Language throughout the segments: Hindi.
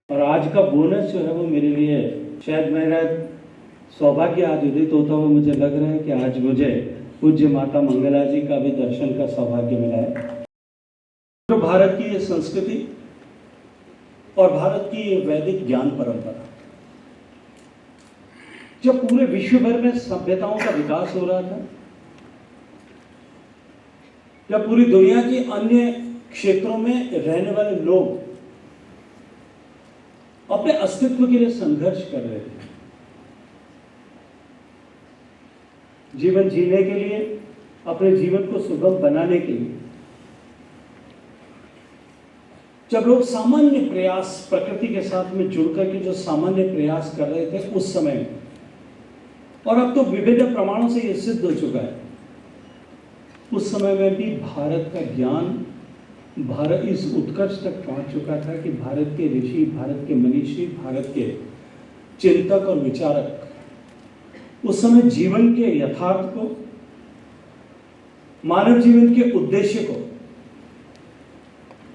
और आज का बोनस जो है वो मेरे लिए शायद मेरा सौभाग्य आज उदित होता हुआ मुझे लग रहा है कि आज मुझे पूज्य माता मंगला जी का भी दर्शन का सौभाग्य मिला है। तो भारत की ये संस्कृति और भारत की ये वैदिक ज्ञान परंपरा जब पूरे विश्व भर में सभ्यताओं का विकास हो रहा था, जब पूरी दुनिया के अन्य क्षेत्रों में रहने वाले लोग अपने अस्तित्व के लिए संघर्ष कर रहे थे, जीवन जीने के लिए, अपने जीवन को सुगम बनाने के लिए, जब लोग सामान्य प्रयास प्रकृति के साथ में जुड़कर के जो सामान्य प्रयास कर रहे थे उस समय में, और अब तो विभिन्न प्रमाणों से यह सिद्ध हो चुका है, उस समय में भी भारत का ज्ञान, भारत इस उत्कर्ष तक पहुंच चुका था कि भारत के ऋषि, भारत के मनीषी, भारत के चिंतक और विचारक उस समय जीवन के यथार्थ को, मानव जीवन के उद्देश्य को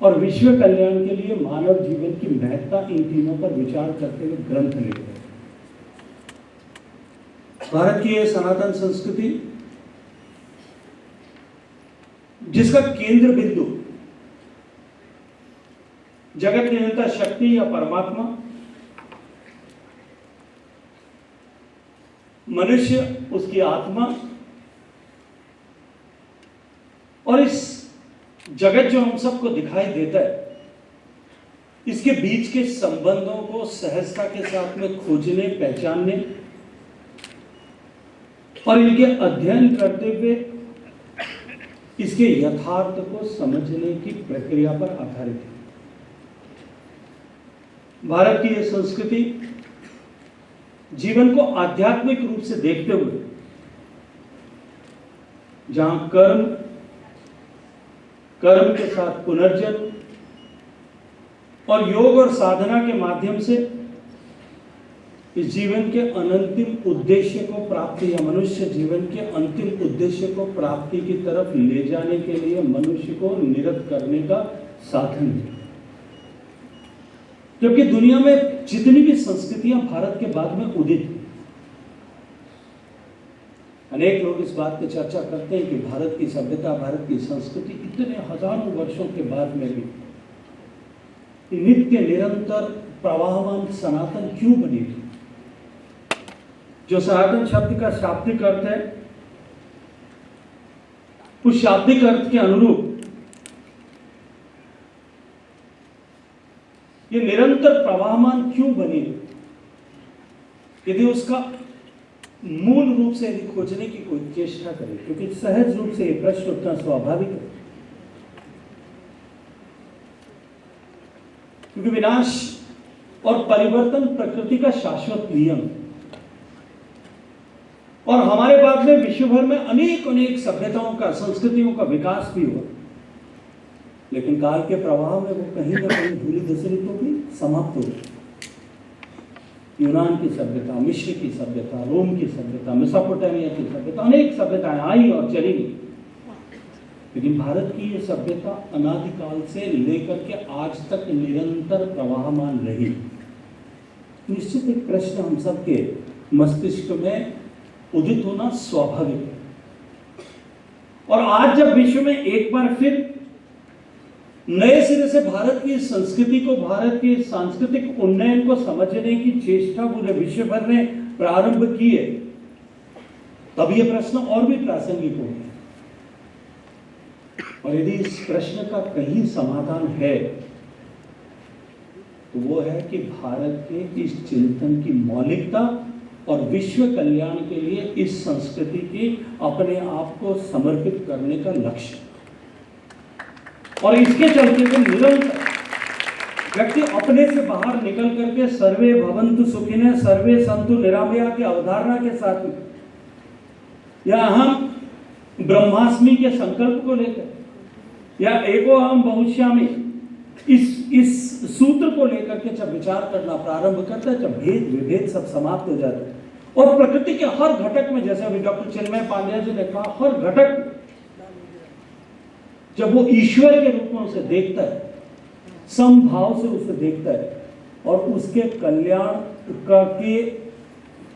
और विश्व कल्याण के लिए मानव जीवन की महत्ता, इन तीनों पर विचार करते हुए ग्रंथ लिख रहे। भारत की यह सनातन संस्कृति जिसका केंद्र बिंदु जगत नियंता शक्ति या परमात्मा, मनुष्य उसकी आत्मा और इस जगत जो हम सबको दिखाई देता है, इसके बीच के संबंधों को सहजता के साथ में खोजने, पहचानने और इनके अध्ययन करते हुए इसके यथार्थ को समझने की प्रक्रिया पर आधारित है। भारत की यह संस्कृति जीवन को आध्यात्मिक रूप से देखते हुए, जहां कर्म के साथ पुनर्जन्म और योग और साधना के माध्यम से इस जीवन के अनंतिम उद्देश्य को प्राप्ति या मनुष्य जीवन के अंतिम उद्देश्य को प्राप्ति की तरफ ले जाने के लिए मनुष्य को निरत करने का साधन है। जबकि दुनिया में जितनी भी संस्कृतियां भारत के बाद में उदित हुई, अनेक लोग इस बात पर चर्चा करते हैं कि भारत की सभ्यता, भारत की संस्कृति इतने हजारों वर्षों के बाद में भी नित्य निरंतर प्रवाहमान सनातन क्यों बनी थी। जो सनातन शब्द का शाब्दिक अर्थ है, उस शाब्दिक अर्थ के अनुरूप ये निरंतर प्रवाहमान क्यों बनी, यदि उसका मूल रूप से यदि खोजने की कोई चेष्टा करें, क्योंकि सहज रूप से ये प्रश्न उठना स्वाभाविक है, क्योंकि विनाश और परिवर्तन प्रकृति का शाश्वत नियम है। और हमारे बाद में विश्व भर में अनेक सभ्यताओं का, संस्कृतियों का विकास भी हुआ, लेकिन काल के प्रवाह में वो कहीं ना कहीं धूलि धूसरित हो गई, समाप्त हो गई। यूनान की सभ्यता, मिस्र की सभ्यता, रोम की सभ्यता, मेसोपोटामिया की सभ्यता, अनेक सभ्यताएं आई और चली गई, लेकिन भारत की ये सभ्यता अनादिकाल से लेकर के आज तक निरंतर प्रवाहमान रही। निश्चित एक प्रश्न हम सबके मस्तिष्क में उदित होना स्वाभाविक है, और आज जब विश्व में एक बार फिर नए सिरे से भारत की संस्कृति को, भारत के सांस्कृतिक उन्नयन को समझने की चेष्टा पूरे विश्व भर ने प्रारंभ की है, तब यह प्रश्न और भी प्रासंगिक हो गया। और यदि इस प्रश्न का कहीं समाधान है तो वो है कि भारत के इस चिंतन की मौलिकता और विश्व कल्याण के लिए इस संस्कृति की अपने आप को समर्पित करने का लक्ष्य, और इसके चलते हुए निरंतर व्यक्ति अपने से बाहर निकल करके सर्वे भवन्तु सुखिनः सर्वे सन्तु निरामया की अवधारणा के साथ में, या हम ब्रह्मास्मि के संकल्प को लेकर, या एको अहम बहुश्यामि, इस सूत्र को लेकर के जब विचार करना प्रारंभ करता है, जब भेद विभेद सब समाप्त हो जाता है, और प्रकृति के हर घटक में, जैसे अभी डॉक्टर चिन्मय पांड्या जी ने कहा, हर घटक जब वो ईश्वर के रूप में उसे देखता है, समभाव से उसे देखता है और उसके कल्याण का के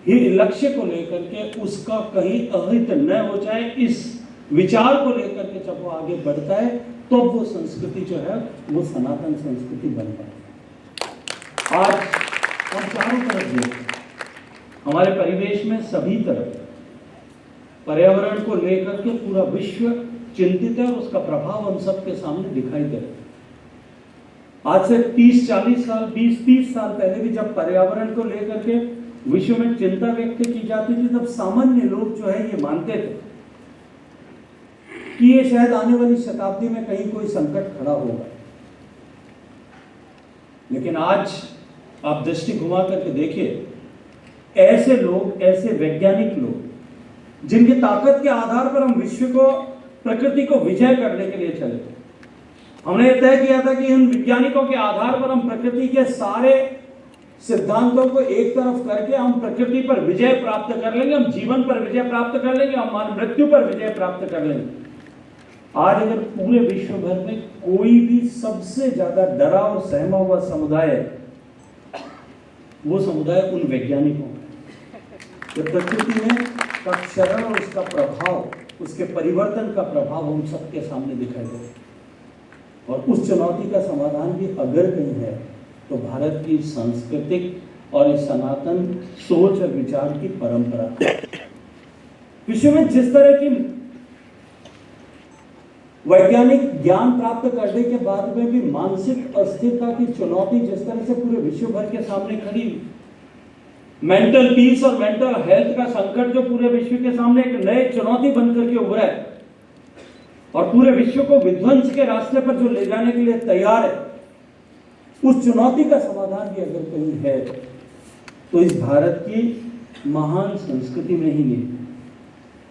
ही लक्ष्य को लेकर के उसका कहीं अहित न हो जाए, इस विचार को लेकर के जब वो आगे बढ़ता है, तो वो संस्कृति जो है वो सनातन संस्कृति बन पाती है। आज हम चारों तरफ देखते, हमारे परिवेश में सभी तरफ पर्यावरण को लेकर के पूरा विश्व चिंतित है और उसका प्रभाव हम सबके सामने दिखाई दे रहा है। आज से 30-40 साल, 20-30 साल पहले भी जब पर्यावरण को लेकर के विश्व में चिंता व्यक्त की जाती थी, तब सामान्य लोग जो है ये मानते थे कि ये शायद आने वाली शताब्दी में कहीं कोई संकट खड़ा होगा। लेकिन आज आप दृष्टि घुमा करके देखिए, ऐसे लोग, ऐसे वैज्ञानिक लोग जिनकी ताकत के आधार पर हम विश्व को, प्रकृति को विजय करने के लिए चले, हमने तय किया था कि इन वैज्ञानिकों के आधार पर हम प्रकृति के सारे सिद्धांतों को एक तरफ करके हम प्रकृति पर विजय प्राप्त कर लेंगे, हम जीवन पर विजय प्राप्त कर लेंगे, हम मृत्यु पर विजय प्राप्त कर लेंगे। आज अगर पूरे विश्व भर में कोई भी सबसे ज्यादा डरा और सहमा हुआ समुदाय है, वो समुदाय उन वैज्ञानिकों का, प्रकृति में का क्षरण और उसका प्रभाव, उसके परिवर्तन का प्रभाव हम सबके सामने दिखाई दे रहा है। और उस चुनौती का समाधान भी अगर कहीं है तो भारत की सांस्कृतिक और सनातन सोच और विचार की परंपरा। विश्व में जिस तरह की वैज्ञानिक ज्ञान प्राप्त करने के बाद में भी मानसिक अस्थिरता की चुनौती जिस तरह से पूरे विश्व भर के सामने खड़ी, मेंटल पीस और मेंटल हेल्थ का संकट जो पूरे विश्व के सामने एक नई चुनौती बनकर के उभरा है और पूरे विश्व को विध्वंस के रास्ते पर जो ले जाने के लिए तैयार है, उस चुनौती का समाधान भी अगर कहीं है तो इस भारत की महान संस्कृति में ही नहीं।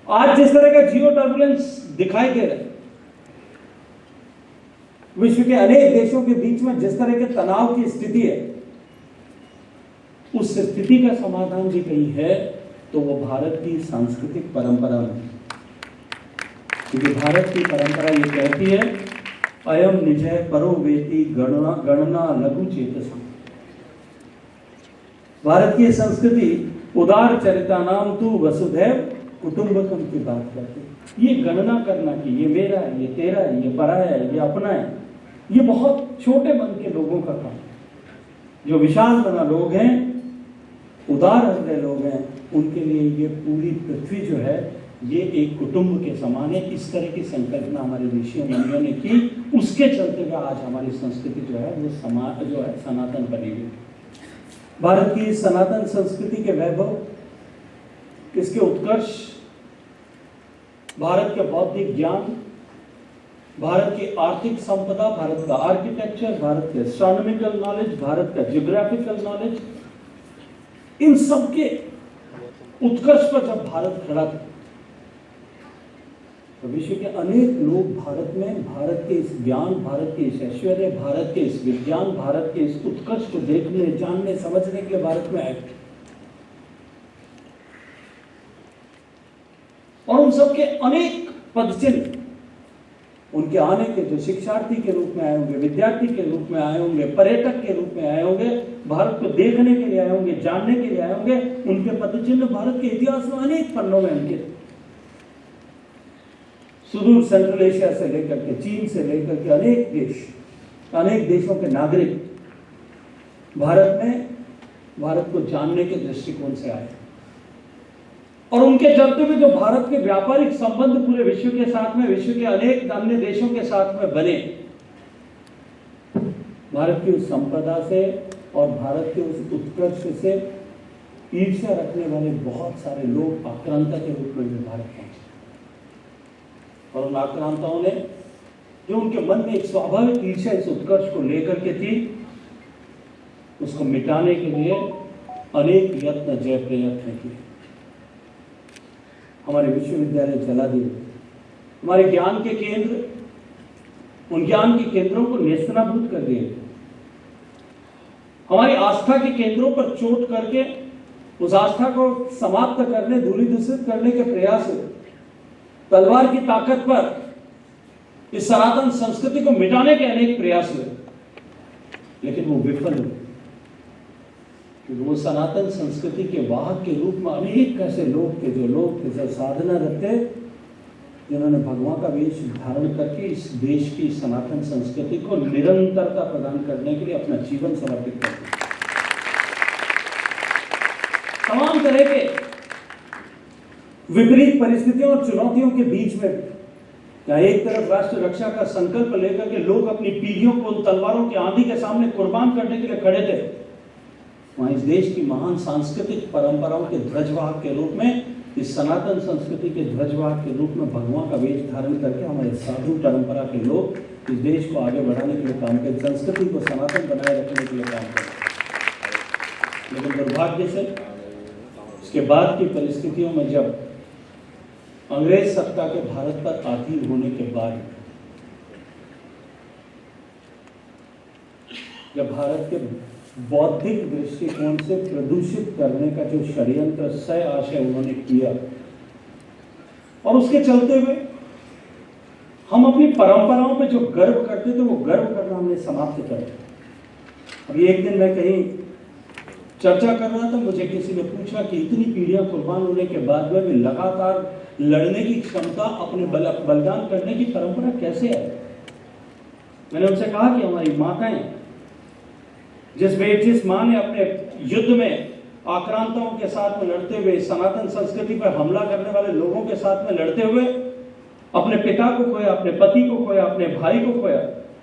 आज जिस तरह का जियो टर्बुलेंस दिखाई दे रहा है, विश्व के अनेक देशों के बीच में जिस तरह के तनाव की स्थिति है, उस स्थिति का समाधान भी कहीं है तो वो भारत की सांस्कृतिक परंपरा में। क्योंकि भारत की परंपरा ये कहती है, अयम निजय परो वेति गणना लघु चेतसा। भारत की संस्कृति उदार चरिता नाम तू वसुधैव कुटुंबकम की बात करती है। ये गणना करना कि ये मेरा है, ये तेरा है, ये पराया है, ये अपना है, ये बहुत छोटे मन के लोगों का काम। जो विशाल मना लोग हैं, उदार हृदय लोग हैं, उनके लिए ये पूरी पृथ्वी जो है ये एक कुटुंब के समान है। इस तरह की संकल्पना हमारे ऋषियों मुनियों ने की, उसके चलते हुए आज हमारी संस्कृति जो है वो समाज जो है सनातन बनी हुई। भारत की सनातन संस्कृति के वैभव, इसके उत्कर्ष, भारत के बौद्धिक ज्ञान, भारत की आर्थिक संपदा, भारत का आर्किटेक्चर, भारत के एस्ट्रोनॉमिकल नॉलेज, भारत का जियोग्राफिकल नॉलेज, इन सब के उत्कर्ष पर जब भारत खड़ा था तो विश्व के अनेक लोग भारत में, भारत के इस ज्ञान, भारत के इस ऐश्वर्य, भारत के इस विज्ञान, भारत के इस उत्कर्ष को देखने, जानने, समझने के लिए भारत में आए। और उन सबके अनेक पदचिन्ह उनके आने के, जो शिक्षार्थी के रूप में आए होंगे, विद्यार्थी के रूप में आए होंगे, पर्यटक के रूप में आए होंगे, भारत को देखने के लिए आए होंगे, जानने के लिए आए होंगे, उनके पदचिन्ह भारत के इतिहास में अनेक पन्नों में अंकित। सुदूर सेंट्रल एशिया से लेकर के, चीन से लेकर के अनेक देश, अनेक देशों के नागरिक भारत में, भारत को जानने के दृष्टिकोण से आए। और उनके चलते हुए जो भारत के व्यापारिक संबंध पूरे विश्व के साथ में, विश्व के अनेक अन्य देशों के साथ में बने, भारत की उस संपदा से और भारत के उस उत्कर्ष से ईर्ष्या रखने वाले बहुत सारे लोग आक्रांता के रूप में भी भारत पहुंचे। और उन आक्रांताओं ने, जो उनके मन में एक स्वाभाविक ईर्ष्या इस उत्कर्ष को लेकर के थी, उसको मिटाने के लिए अनेक यत्न, जय प्रयत्न किए। हमारे विश्वविद्यालय जला दिए, हमारे ज्ञान के केंद्र, उन ज्ञान के केंद्रों को नेस्तनाबूद कर दिए, हमारी आस्था के केंद्रों पर चोट करके उस आस्था को समाप्त करने, धूलिधूसरित करने के प्रयास हुए। तलवार की ताकत पर इस सनातन संस्कृति को मिटाने के अनेक प्रयास हुए, लेकिन वो विफल हुए, क्योंकि वो सनातन संस्कृति के वाहक के रूप में अनेक ऐसे लोग थे जो साधना रखते, जिन्होंने भगवान का वेश धारण करके इस देश की सनातन संस्कृति को निरंतरता प्रदान करने के लिए अपना जीवन समर्पित कर दिया। तमाम तरह के विपरीत परिस्थितियों और चुनौतियों के बीच में, जहां एक तरफ राष्ट्र रक्षा का संकल्प लेकर के लोग अपनी पीढ़ियों को उन तलवारों की आंधी के सामने कुर्बान करने के लिए खड़े थे, वहां इस देश की महान सांस्कृतिक परंपराओं के ध्वजवाहक के रूप में, इस सनातन संस्कृति के ध्वजवाहक के रूप में भगवान का वेश धारण करके हमारे साधु परंपरा के लोग इस देश को आगे बढ़ाने के लिए काम करते, संस्कृति को सनातन बनाए रखने के लिए काम करते। लेकिन दुर्भाग्य से इसके बाद की परिस्थितियों में, जब अंग्रेज सत्ता के भारत पर आधीन होने के बाद, जब भारत के बौद्धिक दृष्टिकोण से प्रदूषित करने का जो षड्यंत्र सय आशय उन्होंने किया, और उसके चलते हुए हम अपनी परंपराओं पे जो गर्व करते थे, वो गर्व करना हमने समाप्त कर दिया। अभी एक दिन मैं कहीं चर्चा कर रहा था, मुझे किसी ने पूछा कि इतनी पीढ़ियां कुर्बान होने के बाद में भी लगातार लड़ने की क्षमता, अपने बलिदान करने की परंपरा कैसे है। मैंने उनसे कहा कि हमारी माताएं, जिस मां ने अपने युद्ध में आक्रांताओं के साथ में लड़ते हुए, सनातन संस्कृति पर हमला करने वाले लोगों के साथ में लड़ते हुए अपने पिता को खोया, अपने पति को खोया, अपने भाई को खोया,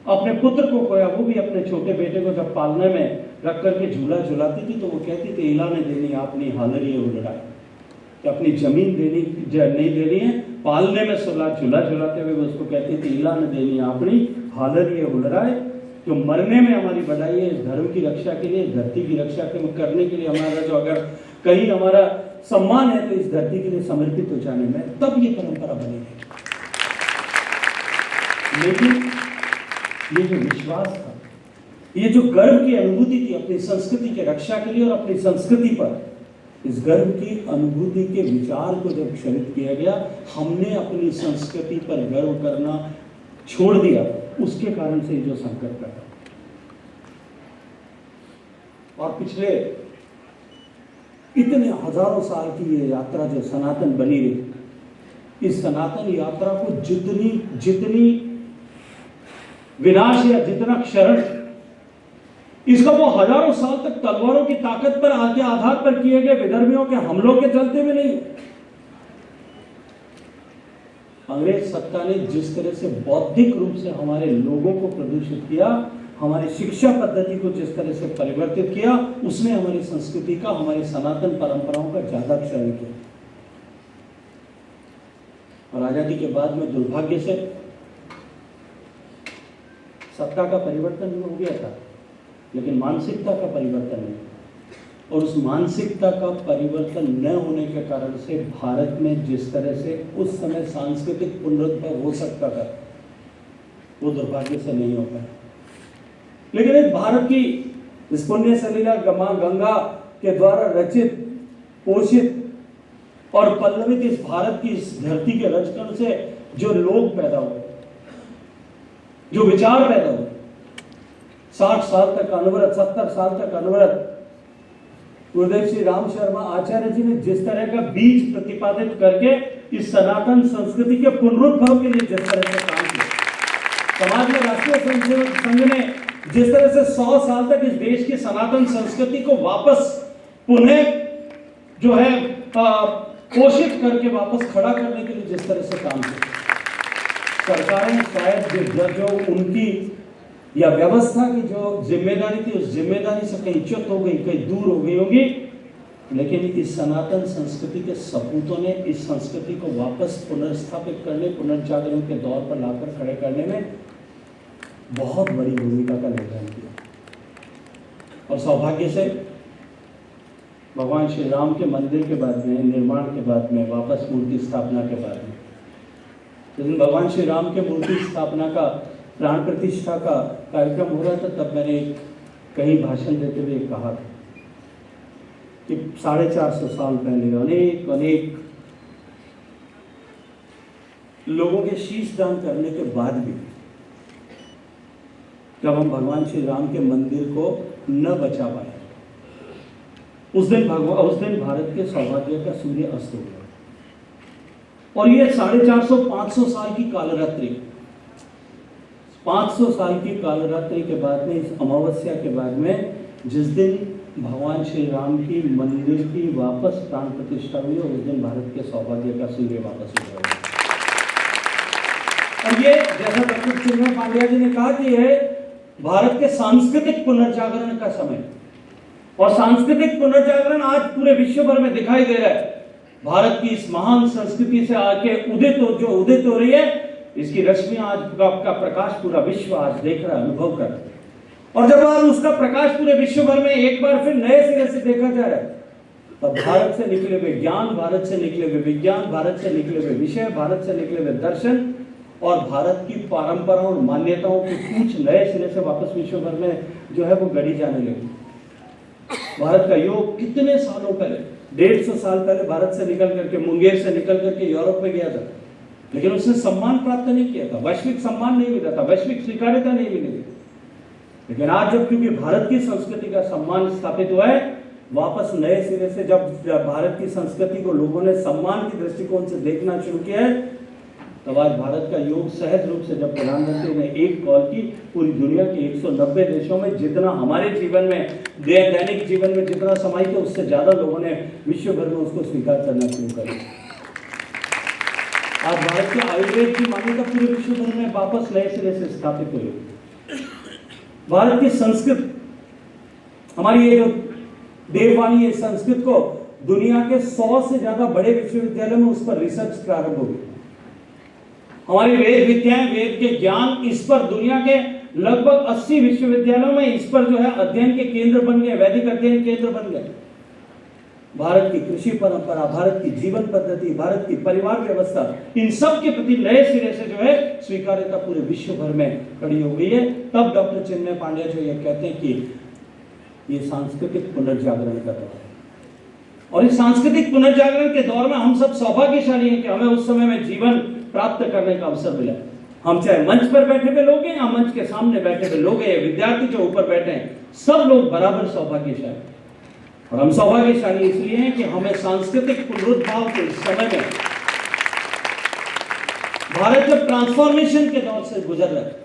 अपने पुत्र को खोया, वो भी अपने छोटे बेटे को जब पालने में रख करके झूला झुलाती थी तो वो कहती थी, इला ने देनी आपने हालरी उलड़ाई, कि अपनी जमीन नहीं देनी है, पालने में झूला झुलाते हुए उसको कहती थी, इला ने देनी आपनी हालरी उलड़ाई। जो मरने में हमारी बढ़ाई है, इस धर्म की रक्षा के लिए, इस धरती की रक्षा करने के लिए, हमारा जो अगर कहीं हमारा सम्मान है तो इस धरती के लिए समर्पित हो जाने में, तब ये परंपरा बनेगी। लेकिन ये जो विश्वास था, ये जो गर्व की अनुभूति थी अपनी संस्कृति के रक्षा के लिए और अपनी संस्कृति पर, इस गर्व की अनुभूति के विचार को जब क्षरित किया गया, हमने अपनी संस्कृति पर गर्व करना छोड़ दिया। उसके कारण से जो संकट का, और पिछले इतने हजारों साल की ये यात्रा जो सनातन बनी रही, इस सनातन यात्रा को जितनी विनाश या जितना क्षरण, इसका वो हजारों साल तक तलवारों की ताकत पर आधार पर किए गए विधर्मियों के हमलों के चलते भी नहीं। अंग्रेज सत्ता ने जिस तरह से बौद्धिक रूप से हमारे लोगों को प्रदूषित किया, हमारी शिक्षा पद्धति को जिस तरह से परिवर्तित किया, उसने हमारी संस्कृति का, हमारी सनातन परंपराओं का ज्यादा क्षरण किया। और आजादी के बाद में दुर्भाग्य से सत्ता का परिवर्तन हो गया था, लेकिन मानसिकता का परिवर्तन नहीं। और उस मानसिकता का परिवर्तन न होने के कारण से भारत में जिस तरह से उस समय सांस्कृतिक पुनरुद्भव हो सकता था, वो दुर्भाग्य से नहीं हो पाया। लेकिन इस भारत की इस पुण्य सलीला गंगा के द्वारा रचित, पोषित और पल्लवित इस भारत की इस धरती के रचकण से जो लोग पैदा हुए, जो विचार पैदा हुए, 60 साल तक अनवरत, 70 साल तक अनवरत गुरुदेव श्री राम शर्मा आचार्य जी ने जिस तरह का बीज प्रतिपादित करके इस सनातन संस्कृति के पुनरुद्भव के लिए जिस तरह से काम किया, समाज में राष्ट्रीय संघ ने जिस तरह से 100 साल तक इस देश की सनातन संस्कृति को वापस पुनः जो है पोषित करके वापस खड़ा करने के लिए जिस तरह से काम किया, सरकारें शायद जो उनकी या व्यवस्था की जो जिम्मेदारी थी, उस जिम्मेदारी से कहीं च्युत हो गई, कहीं दूर हो गई होगी, लेकिन इस सनातन संस्कृति के सपूतों ने इस संस्कृति को वापस पुनर्स्थापित करने, पुनर्जागरण के दौर पर लाकर खड़े करने में बहुत बड़ी भूमिका का निर्वहन किया। और सौभाग्य से भगवान श्री राम के मंदिर के बाद में, निर्माण के बाद में, वापस मूर्ति स्थापना के बाद में, लेकिन भगवान श्री राम के मूर्ति स्थापना का, प्राण प्रतिष्ठा का कार्यक्रम हो रहा था, तब मैंने कहीं भाषण देते हुए कहा था कि 450 साल पहले अनेक अनेक लोगों के शीश दान करने के बाद भी जब हम भगवान श्री राम के मंदिर को न बचा पाए, उस दिन भारत के सौभाग्य का सूर्य अस्त हो गया। और ये 450-500 साल की कालरात्रि, 500 साल की कालरात्रि के बाद में, इस अमावस्या के बाद में, जिस दिन भगवान श्री राम की मंदिर की वापस प्राण प्रतिष्ठा हुई, और उस दिन भारत के सौभाग्य का सूर्य वापस हो गया। और ये जैसा डॉक्टर चिन्मय पांड्या जी ने कहा कि यह भारत के सांस्कृतिक पुनर्जागरण का समय, और सांस्कृतिक पुनर्जागरण आज पूरे विश्व भर में दिखाई दे रहा है। भारत की इस महान संस्कृति से आके उदित हो रही है, इसकी रश्मि आज का प्रकाश पूरा विश्व आज देख रहा है, अनुभव कर रहा है। और जब आज उसका प्रकाश पूरे विश्व भर में एक बार फिर नए सिरे से देखा जा रहा है, तब भारत से निकले हुए ज्ञान, भारत से निकले हुए विज्ञान, भारत से निकले हुए विषय, भारत से निकले हुए दर्शन और भारत की परंपराओं और मान्यताओं की कूच नए सिरे से वापस विश्व भर में जो है वो गढ़ी जाने लगी। भारत का योग कितने सालों पहले, 150 साल पहले भारत से निकल करके, मुंगेर से निकल करके यूरोप में गया था, लेकिन उसने सम्मान प्राप्त नहीं किया था, वैश्विक सम्मान नहीं मिला था, वैश्विक स्वीकार्यता नहीं मिली थी। लेकिन आज जब क्योंकि भारत की संस्कृति का सम्मान स्थापित हुआ है, वापस नए सिरे से जब भारत की संस्कृति को लोगों ने सम्मान की दृष्टिकोण से देखना शुरू किया है, तब आज भारत का योग सहज रूप से, जब प्रधानमंत्री ने एक कॉल की, पूरी दुनिया के 190 देशों में जितना हमारे जीवन में, दैनिक जीवन में जितना समाई थे, उससे ज्यादा लोगों ने विश्व भर में उसको स्वीकार करना शुरू कर दिया। आज भारत के आयुर्वेद की मान्यता पूरे विश्व भर में वापस नए सिरे से स्थापित हुई। भारत की संस्कृत, हमारी ये जो देववाणी है, संस्कृत को दुनिया के 100 से ज्यादा बड़े विश्वविद्यालयों में उस पर रिसर्च प्रारंभ हो गई। हमारी वेद विद्याएं, वेद के ज्ञान, इस पर दुनिया के लगभग 80 विश्वविद्यालयों में इस पर जो है अध्ययन के केंद्र बन गए, वैदिक अध्ययन केंद्र बन गए। भारत की कृषि परंपरा, भारत की जीवन पद्धति, भारत की परिवार व्यवस्था, इन सब के प्रति नए सिरे से जो है स्वीकार्यता पूरे विश्व भर में खड़ी हो गई है। तब डॉक्टर चिन्मय पांड्या जो ये कहते हैं कि ये सांस्कृतिक पुनर्जागरण का दौर है, और इस सांस्कृतिक पुनर्जागरण के दौर में हम सब सौभाग्यशाली हैं कि हमें उस समय में जीवन प्राप्त करने का अवसर मिला। हम चाहे मंच पर बैठे हुए लोग हैं या मंच के सामने बैठे हुए लोग हैं, विद्यार्थी जो ऊपर बैठे हैं, सब लोग बराबर सौभाग्यशाली। और हम सौभाग्यशाली इसलिए हैं कि हमें सांस्कृतिक पुनरुद्धार के इस समय में भारत जब ट्रांसफॉर्मेशन के दौर से गुजर रहा है,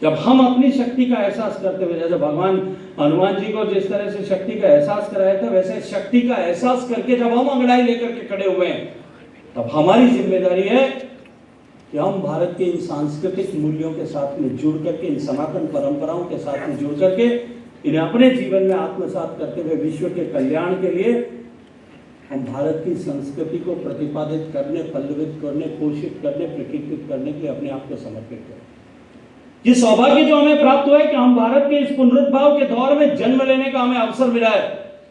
जब हम अपनी शक्ति का एहसास करते हुए, जैसे भगवान हनुमान जी को जिस तरह से शक्ति का एहसास कराया था, वैसे शक्ति का एहसास करके जब हम अंगड़ाई लेकर के खड़े हुए हैं, तब हमारी जिम्मेदारी है कि हम भारत के इन सांस्कृतिक मूल्यों के साथ में जुड़ करके, इन सनातन परंपराओं के साथ में जुड़ करके, इन्हें अपने जीवन में आत्मसात करते हुए विश्व के कल्याण के लिए हम भारत की संस्कृति को प्रतिपादित करने, पल्लवित करने, पोषित करने, प्रकीर्तित करने के लिए अपने आप को समर्पित करें। ये सौभाग्य जो हमें प्राप्त हुआ है कि हम भारत के इस पुनरुद्भाव के दौर में जन्म लेने का हमें अवसर मिला है,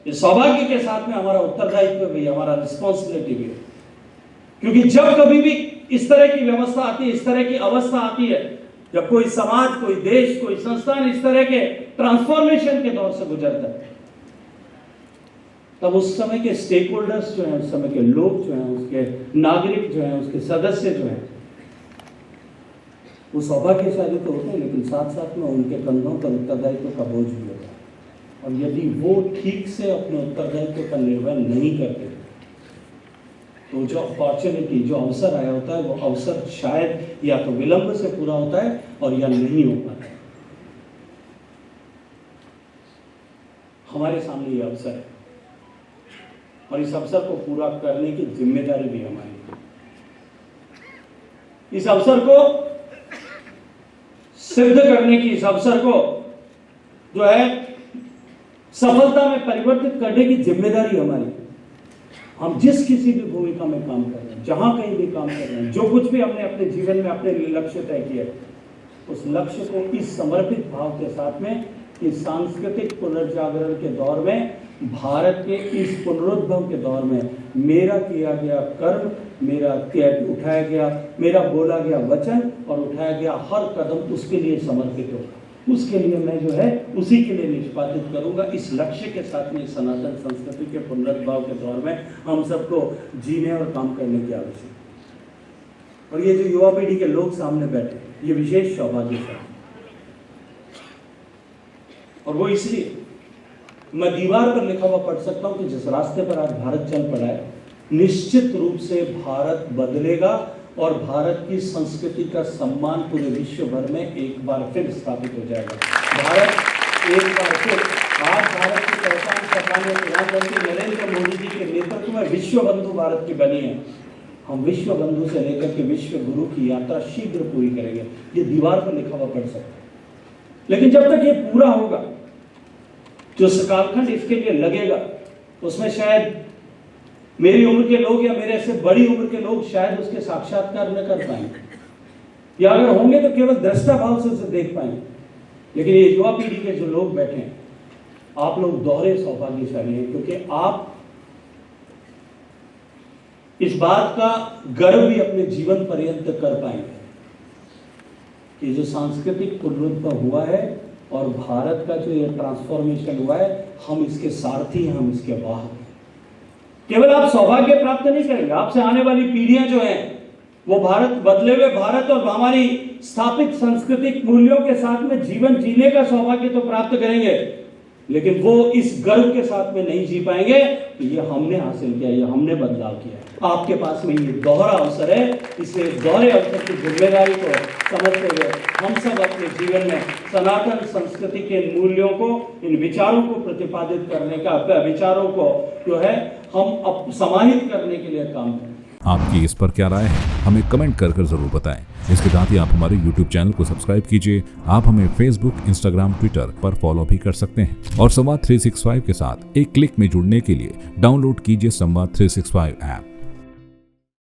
इस सौभाग्य के साथ में हमारा उत्तरदायित्व भी, हमारा रिस्पॉन्सिबिलिटी भी है। क्योंकि जब कभी भी इस तरह की व्यवस्था आती है, इस तरह की अवस्था आती है, जब कोई समाज, कोई देश, कोई संस्थान इस तरह के ट्रांसफॉर्मेशन के दौर से गुजरता है, तब उस समय के स्टेक होल्डर्स जो हैं, उस समय के लोग जो हैं, उसके नागरिक जो हैं, उसके सदस्य जो हैं, वो सौभाग्यशाली तो होते हैं, लेकिन साथ साथ में उनके कंधों पर उत्तरदायित्व का बोझ भी होता है। और यदि वो ठीक से अपने उत्तरदायित्व का निर्वहन नहीं करते, तो जो अपॉर्चुनिटी, जो अवसर आया होता है, वो अवसर शायद या तो विलंब से पूरा होता है और या नहीं हो पाता है। हमारे सामने ये अवसर है और इस अवसर को पूरा करने की जिम्मेदारी भी हमारी है। इस अवसर को सिद्ध करने की, इस अवसर को जो है सफलता में परिवर्तित करने की जिम्मेदारी हमारी है। हम जिस किसी भी भूमिका में काम कर रहे हैं, जहां कहीं भी काम कर रहे हैं, जो कुछ भी हमने अपने जीवन में अपने लिए लक्ष्य तय किया, उस लक्ष्य को इस समर्पित भाव के साथ में, इस सांस्कृतिक पुनर्जागरण के दौर में, भारत के इस पुनरुद्भव के दौर में मेरा किया गया कर्म, मेरा उठाया गया, मेरा बोला गया वचन और उठाया गया हर कदम उसके लिए समर्पित होगा। उसके लिए मैं जो है उसी के लिए निष्पादित करूंगा। इस लक्ष्य के साथ में सनातन संस्कृति के पुनरुद्धार के दौर में हम सबको जीने और काम करने की आवश्यकता है। और ये जो युवा पीढ़ी के लोग सामने बैठे, ये विशेष सौभाग्य है। और वो इसलिए मैं दीवार पर लिखा हुआ पढ़ सकता हूं कि जिस रास्ते पर आज भारत चल पड़ा है, निश्चित रूप से भारत बदलेगा और भारत की संस्कृति का सम्मान पूरे विश्व भर में एक बार फिर स्थापित हो जाएगा। भारत एक बार फिर, आज भारत की पहचान सरकार प्रधानमंत्री नरेंद्र मोदी जी के नेतृत्व में विश्व बंधु भारत की बनी है। हम विश्व बंधु से लेकर के विश्व गुरु की यात्रा शीघ्र पूरी करेंगे। ये दीवार पर लिखा हुआ पढ़ सकते हैं। लेकिन जब तक ये पूरा होगा, जो कालखंड इसके लिए लगेगा, उसमें शायद मेरी उम्र के लोग या मेरे से बड़ी उम्र के लोग शायद उसके साक्षात्कार न कर पाएंगे, या अगर होंगे तो केवल दृष्टा भाव से उसे देख पाएंगे। लेकिन ये युवा पीढ़ी के जो लोग बैठे हैं, आप लोग दोहरे सौभाग्यशाली हैं, क्योंकि आप इस बात का गर्व भी अपने जीवन पर्यंत कर पाएंगे कि जो सांस्कृतिक पुनरुत्थान हुआ है और भारत का जो ये ट्रांसफॉर्मेशन हुआ है, हम इसके सारथी हैं, हम इसके वाहक हैं। केवल आप सौभाग्य प्राप्त नहीं करेंगे, आपसे आने वाली पीढ़ियां जो हैं वो भारत, बदले हुए भारत और हमारी स्थापित सांस्कृतिक मूल्यों के साथ में जीवन जीने का सौभाग्य तो प्राप्त करेंगे, लेकिन वो इस गर्व के साथ में नहीं जी पाएंगे कि ये हमने हासिल किया, ये हमने बदलाव किया। आपके पास में ये दोहरा अवसर है, इसलिए दोहरे अवसर की जिम्मेदारी को समझते हुए हम सब अपने जीवन में सनातन संस्कृति के मूल्यों को, इन विचारों को प्रतिपादित करने का, विचारों को जो है हम समाहित करने के लिए काम करें। आपकी इस पर क्या राय है, हमें कमेंट कर जरूर बताएं। इसके साथ ही आप हमारे YouTube चैनल को सब्सक्राइब कीजिए। आप हमें Facebook, Instagram, Twitter पर फॉलो भी कर सकते हैं और संवाद 365 के साथ एक क्लिक में जुड़ने के लिए डाउनलोड कीजिए संवाद 365 ऐप।